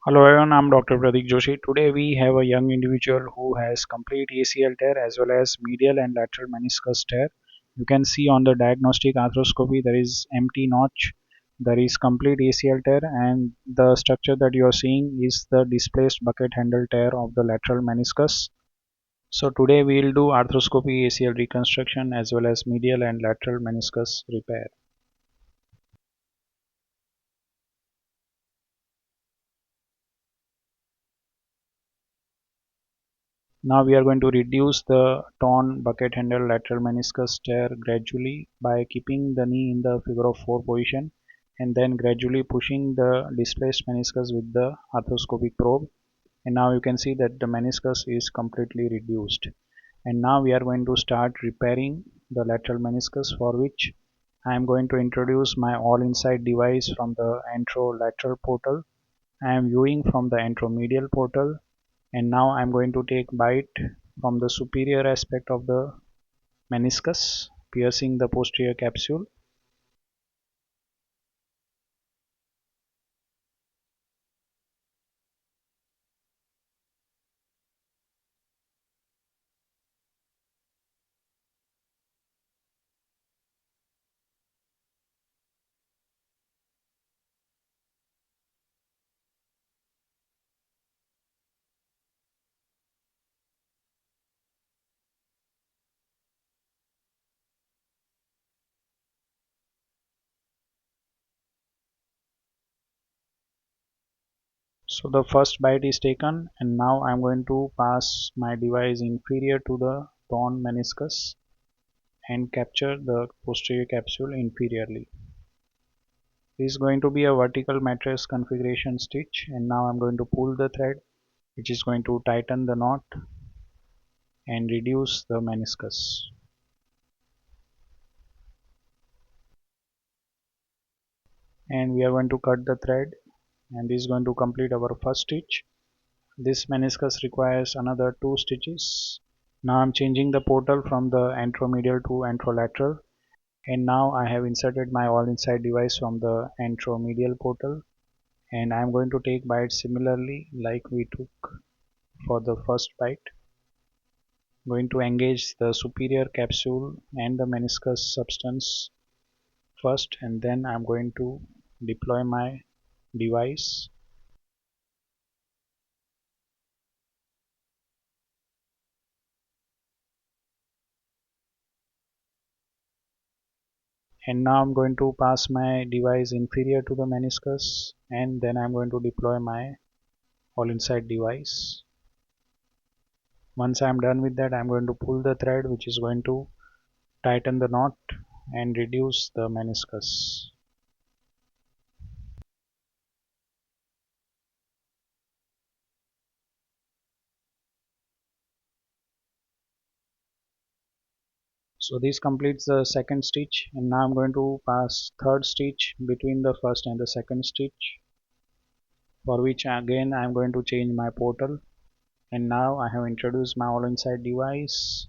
Hello everyone, I'm Dr. Prateek Joshi. Today we have a young individual who has complete ACL tear as well as medial and lateral meniscus tear. You can see on the diagnostic arthroscopy there is empty notch, there is complete ACL tear, and the structure that you are seeing is the displaced bucket handle tear of the lateral meniscus. So today we will do arthroscopy ACL reconstruction as well as medial and lateral meniscus repair. Now we are going to reduce the torn bucket handle lateral meniscus tear gradually by keeping the knee in the figure of 4 position and then gradually pushing the displaced meniscus with the arthroscopic probe. And now you can see that the meniscus is completely reduced. And now we are going to start repairing the lateral meniscus, for which I am going to introduce my all inside device from the anterolateral portal. I am viewing from the anteromedial portal, and now I'm going to take bite from the superior aspect of the meniscus, piercing the posterior capsule. So the first bite is taken, and now I'm going to pass my device inferior to the torn meniscus and capture the posterior capsule inferiorly. This is going to be a vertical mattress configuration stitch, and now I'm going to pull the thread, which is going to tighten the knot and reduce the meniscus. And we are going to cut the thread, and this is going to complete our first stitch. This meniscus requires another 2 stitches. Now I'm changing the portal from the anteromedial to anterolateral, and now I have inserted my all inside device from the anteromedial portal, and I'm going to take bites similarly like we took for the first bite. Going to engage the superior capsule and the meniscus substance first, and then I'm going to deploy my device. And now I'm going to pass my device inferior to the meniscus, and then I'm going to deploy my all inside device. Once I'm done with that, I'm going to pull the thread, which is going to tighten the knot and reduce the meniscus. So this completes the second stitch, and now I'm going to pass third stitch between the first and the second stitch, for which again I'm going to change my portal. And now I have introduced my all inside device.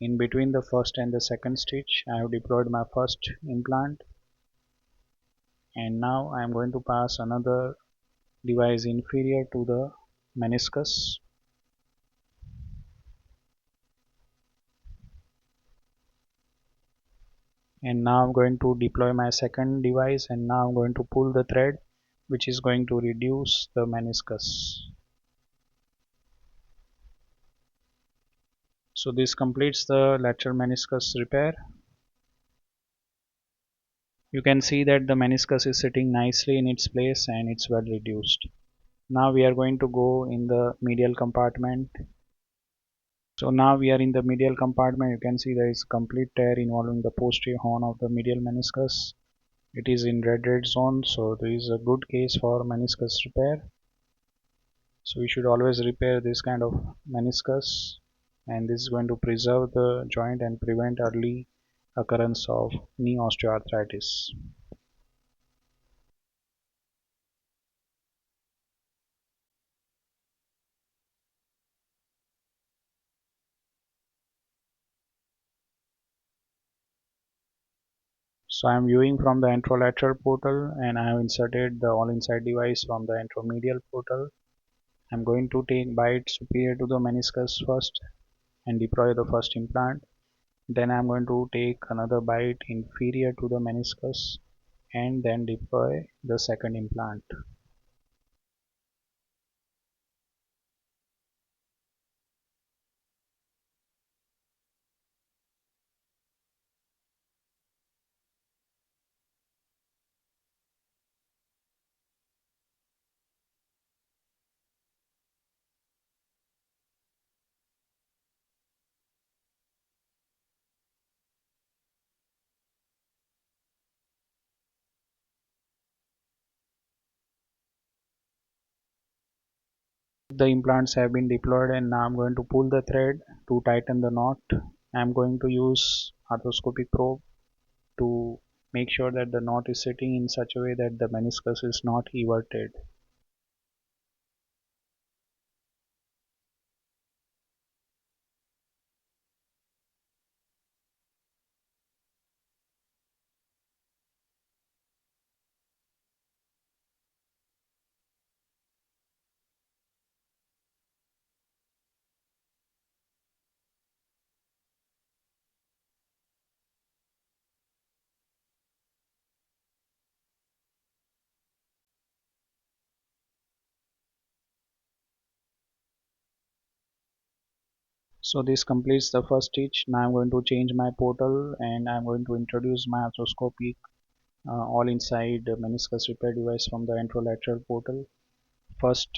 In between the first and the second stitch, I have deployed my first implant, and now I am going to pass another device inferior to the meniscus. And now I'm going to deploy my second device, and now I'm going to pull the thread, which is going to reduce the meniscus. So this completes the lateral meniscus repair. You can see that the meniscus is sitting nicely in its place and it's well reduced. Now we are going to go in the medial compartment. So now we are in the medial compartment. You can see there is complete tear involving the posterior horn of the medial meniscus. It is in red zone, so there is a good case for meniscus repair. So we should always repair this kind of meniscus, and this is going to preserve the joint and prevent early occurrence of knee osteoarthritis. So I'm viewing from the anterolateral portal and I have inserted the all inside device from the anteromedial portal. I'm going to take bite superior to the meniscus first and deploy the first implant. Then I'm going to take another bite inferior to the meniscus and then deploy the second implant. The implants have been deployed and now I'm going to pull the thread to tighten the knot. I'm going to use arthroscopic probe to make sure that the knot is sitting in such a way that the meniscus is not everted. So this completes the first stitch. Now I'm going to change my portal and I'm going to introduce my arthroscopic all inside meniscus repair device from the anterolateral portal. First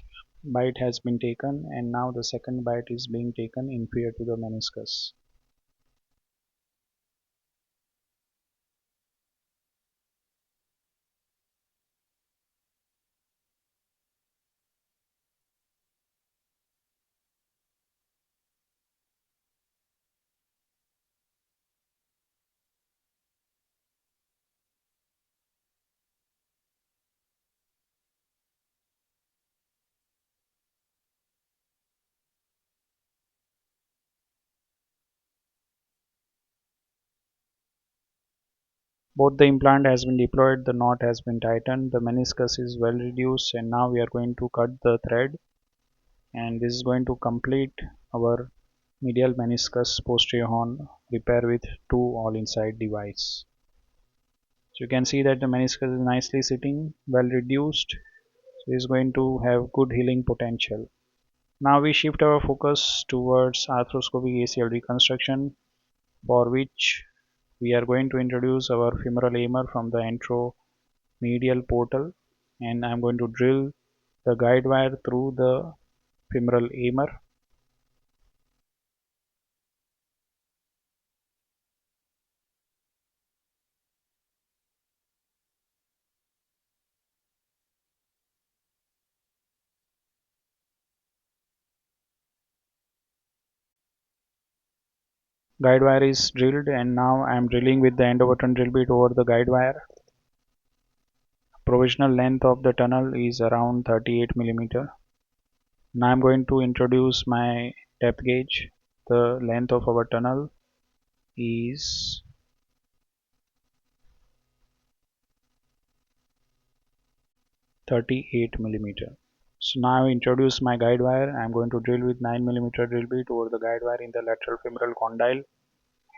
bite has been taken and now the second bite is being taken inferior to the meniscus. Both the implant has been deployed, the knot has been tightened, the meniscus is well reduced and now we are going to cut the thread and this is going to complete our medial meniscus posterior horn repair with two all inside device. So you can see that the meniscus is nicely sitting, well reduced, so is going to have good healing potential. Now we shift our focus towards arthroscopic ACL reconstruction, for which we are going to introduce our femoral hammer from the anteromedial portal and I am going to drill the guide wire through the femoral hammer. Guide wire is drilled and now I am drilling with the end of a button drill bit over the guide wire. Provisional length of the tunnel is around 38 millimeter. Now I am going to introduce my depth gauge. The length of our tunnel is 38 millimeter. So now I introduce my guide wire. I am going to drill with 9 millimeter drill bit over the guide wire in the lateral femoral condyle.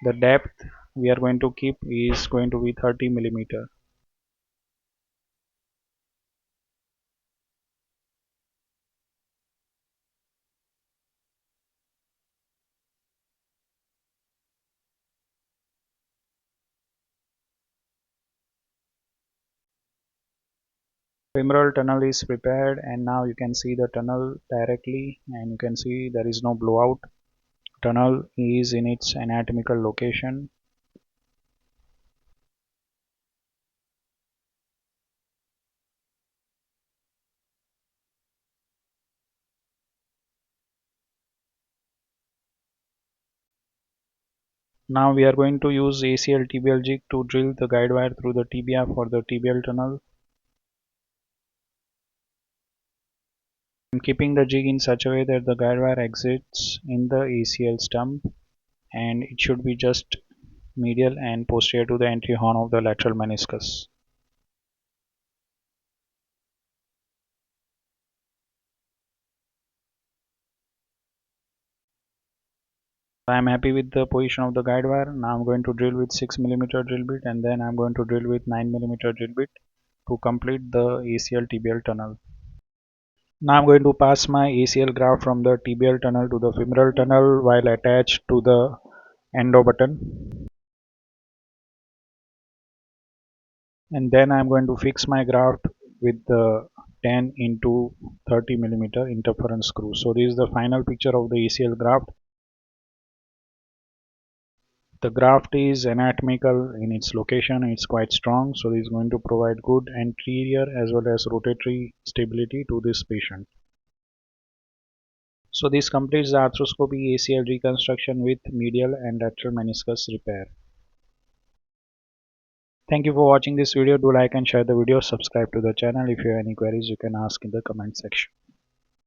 The depth we are going to keep is going to be 30 millimeter. Femoral tunnel is prepared and now you can see the tunnel directly and you can see there is no blowout. Tunnel is in its anatomical location. Now we are going to use ACL tibial jig to drill the guide wire through the tibia for the tibial tunnel. I'm keeping the jig in such a way that the guide wire exits in the ACL stump and it should be just medial and posterior to the entry horn of the lateral meniscus. I am happy with the position of the guide wire. Now I'm going to drill with 6 mm drill bit, and then I'm going to drill with 9 mm drill bit to complete the ACL tibial tunnel. Now I'm going to pass my ACL graft from the tibial tunnel to the femoral tunnel while attached to the endo button, and then I'm going to fix my graft with the 10 into 30 mm interference screw. So this is the final picture of the ACL graft. The graft is anatomical in its location, it's quite strong, so this is going to provide good anterior as well as rotatory stability to this patient. So this completes the arthroscopic ACL reconstruction with medial and lateral meniscus repair. Thank you for watching this video. Do like and share the video. Subscribe to the channel. If you have any queries, you can ask in the comment section.